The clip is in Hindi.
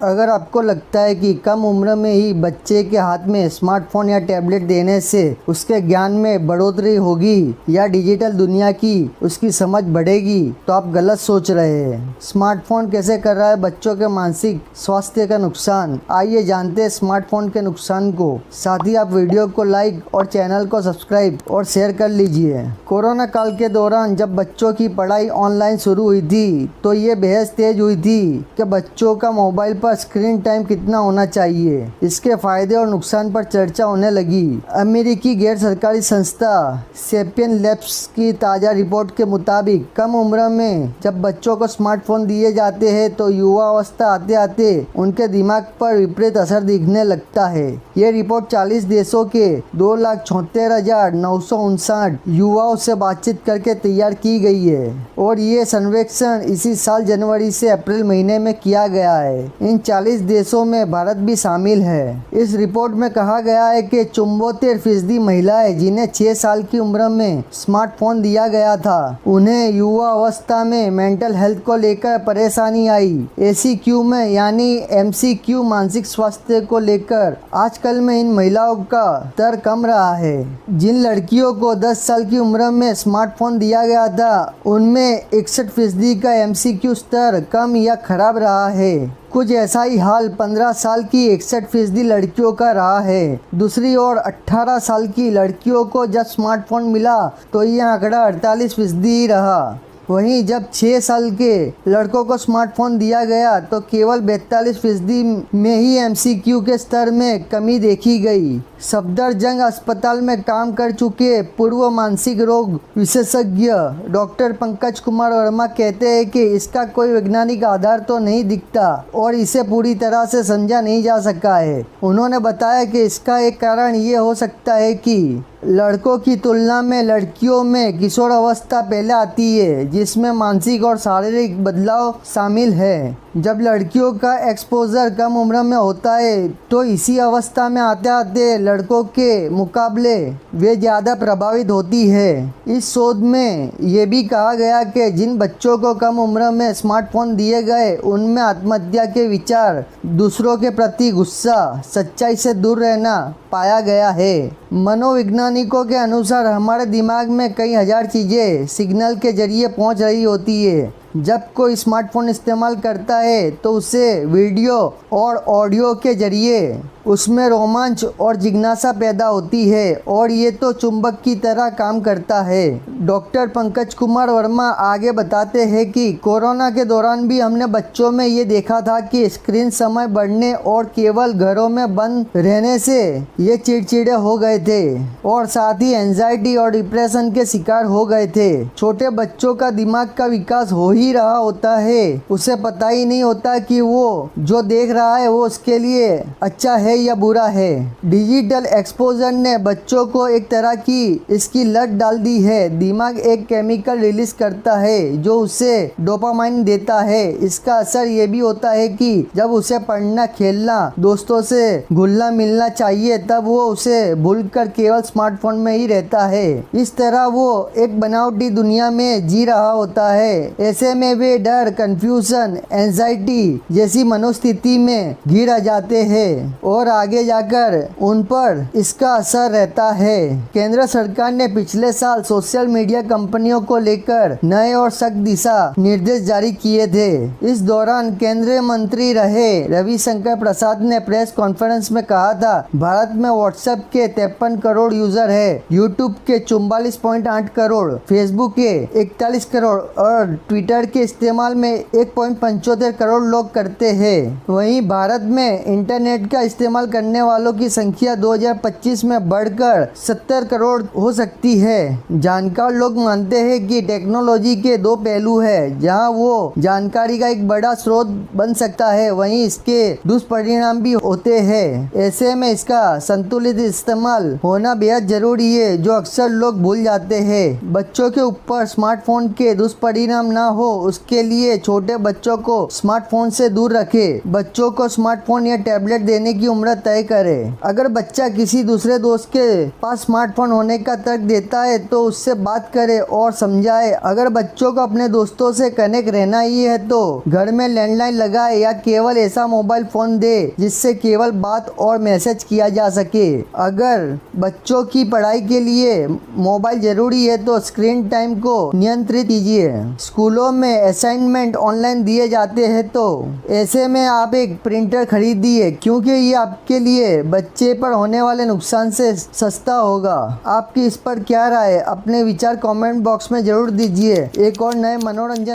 अगर आपको लगता है कि कम उम्र में ही बच्चे के हाथ में स्मार्टफोन या टैबलेट देने से उसके ज्ञान में बढ़ोतरी होगी या डिजिटल दुनिया की उसकी समझ बढ़ेगी, तो आप गलत सोच रहे हैं। स्मार्टफोन कैसे कर रहा है बच्चों के मानसिक स्वास्थ्य का नुकसान? आइए जानते हैं स्मार्टफोन के नुकसान को। साथ ही आप वीडियो को लाइक और चैनल को सब्सक्राइब और शेयर कर लीजिए। कोरोना काल के दौरान जब बच्चों की पढ़ाई ऑनलाइन शुरू हुई थी तो ये बहस तेज हुई थी कि बच्चों का मोबाइल पर स्क्रीन टाइम कितना होना चाहिए। इसके फायदे और नुकसान पर चर्चा होने लगी। अमेरिकी गैर सरकारी संस्था सेपियन लैब्स की ताज़ा रिपोर्ट के मुताबिक कम उम्र में जब बच्चों को स्मार्टफोन दिए जाते हैं तो युवा अवस्था आते आते उनके दिमाग पर विपरीत असर दिखने लगता है। ये रिपोर्ट 40 देशों के 2,76,959 युवाओं से बातचीत करके तैयार की गई है और ये सर्वेक्षण इसी साल जनवरी से अप्रैल महीने में किया गया है। इन 40 देशों में भारत भी शामिल है। इस रिपोर्ट में कहा गया है कि 74% महिलाएं जिन्हें 6 साल की उम्र में स्मार्टफोन दिया गया था, उन्हें युवा अवस्था में मेंटल हेल्थ को लेकर परेशानी आई। ACQ में यानी MCQ मानसिक स्वास्थ्य को लेकर आजकल में इन महिलाओं का दर कम रहा है। जिन लड़कियों को 10 साल की उम्र में स्मार्टफोन दिया गया था उनमें 61% का MCQ स्तर कम या खराब रहा है। कुछ ऐसा ही हाल 15 साल की 61% लड़कियों का रहा है। दूसरी ओर 18 साल की लड़कियों को जब स्मार्टफोन मिला तो ये आंकड़ा 48% ही रहा। वहीं जब 6 साल के लड़कों को स्मार्टफोन दिया गया तो केवल 42% में ही MCQ के स्तर में कमी देखी गई। सफदरजंग अस्पताल में काम कर चुके पूर्व मानसिक रोग विशेषज्ञ डॉक्टर पंकज कुमार वर्मा कहते हैं कि इसका कोई वैज्ञानिक आधार तो नहीं दिखता और इसे पूरी तरह से समझा नहीं जा सका है। उन्होंने बताया कि इसका एक कारण ये हो सकता है कि लड़कों की तुलना में लड़कियों में किशोर अवस्था पहले आती है, जिसमें मानसिक और शारीरिक बदलाव शामिल है। जब लड़कियों का एक्सपोजर कम उम्र में होता है तो इसी अवस्था में आते आते लड़कों के मुकाबले वे ज़्यादा प्रभावित होती है। इस शोध में ये भी कहा गया कि जिन बच्चों को कम उम्र में स्मार्टफोन दिए गए उनमें आत्महत्या के विचार, दूसरों के प्रति गुस्सा, सच्चाई से दूर रहना पाया गया है। मनोवैज्ञानिकों के अनुसार हमारे दिमाग में कई हजार चीज़ें सिग्नल के जरिए पहुंच रही होती है। जब कोई स्मार्टफोन इस्तेमाल करता है तो उसे वीडियो और ऑडियो के जरिए उसमें रोमांच और जिज्ञासा पैदा होती है और ये तो चुंबक की तरह काम करता है। डॉक्टर पंकज कुमार वर्मा आगे बताते हैं कि कोरोना के दौरान भी हमने बच्चों में ये देखा था कि स्क्रीन समय बढ़ने और केवल घरों में बंद रहने से ये चिड़चिड़े हो गए थे और साथ ही एंजाइटी और डिप्रेशन के शिकार हो गए थे। छोटे बच्चों का दिमाग का विकास हो ही रहा होता है, उसे पता ही नहीं होता कि वो जो देख रहा है वो उसके लिए अच्छा है या बुरा है। डिजिटल एक्सपोजर ने बच्चों को एक तरह की इसकी लत डाल दी है। दिमाग एक केमिकल रिलीज करता है जो उसे डोपामाइन देता है। इसका असर ये भी होता है कि जब उसे पढ़ना, खेलना, दोस्तों से घुलना मिलना चाहिए तब वो उसे भूलकर केवल स्मार्टफोन में ही रहता है। इस तरह वो एक बनावटी दुनिया में जी रहा होता है। ऐसे में वे डर, कंफ्यूजन, एंजाइटी जैसी मनोस्थिति में घिर जाते हैं और आगे जाकर उन पर इसका असर रहता है। केंद्र सरकार ने पिछले साल सोशल मीडिया कंपनियों को लेकर नए और सख्त दिशा निर्देश जारी किए थे। इस दौरान केंद्रीय मंत्री रहे रविशंकर प्रसाद ने प्रेस कॉन्फ्रेंस में कहा था, भारत में व्हाट्सएप के 53 करोड़ यूजर है, यूट्यूब के 44.8 करोड़, फेसबुक के 41 करोड़ और ट्विटर के इस्तेमाल में 1.75 करोड़ लोग करते हैं। वहीं भारत में इंटरनेट का इस्तेमाल करने वालों की संख्या 2025 में बढ़कर 70 करोड़ हो सकती है। जानकार लोग मानते हैं कि टेक्नोलॉजी के दो पहलू है, जहां वो जानकारी का एक बड़ा स्रोत बन सकता है, वहीं इसके दुष्परिणाम भी होते हैं। ऐसे में इसका संतुलित इस्तेमाल होना बेहद जरूरी है, जो अक्सर लोग भूल जाते हैं। बच्चों के ऊपर स्मार्टफोन के दुष्परिणाम ना हो उसके लिए छोटे बच्चों को स्मार्टफोन से दूर रखें। बच्चों को स्मार्टफोन या टैबलेट देने की उम्र नंबर तय करें। अगर बच्चा किसी दूसरे दोस्त के पास स्मार्टफोन होने का तर्क देता है तो उससे बात करें और समझाए। अगर बच्चों को अपने दोस्तों से कनेक्ट रहना ही है तो घर में लैंडलाइन लगाए या केवल ऐसा मोबाइल फोन दे जिससे केवल बात और मैसेज किया जा सके। अगर बच्चों की पढ़ाई के लिए मोबाइल जरूरी है तो स्क्रीन टाइम को नियंत्रित कीजिए। स्कूलों में असाइनमेंट ऑनलाइन दिए जाते हैं तो ऐसे में आप एक प्रिंटर खरीदिए, क्योंकि ये आपके लिए बच्चे पर होने वाले नुकसान से सस्ता होगा। आपकी इस पर क्या राय है? अपने विचार कमेंट बॉक्स में जरूर दीजिए। एक और नए मनोरंजन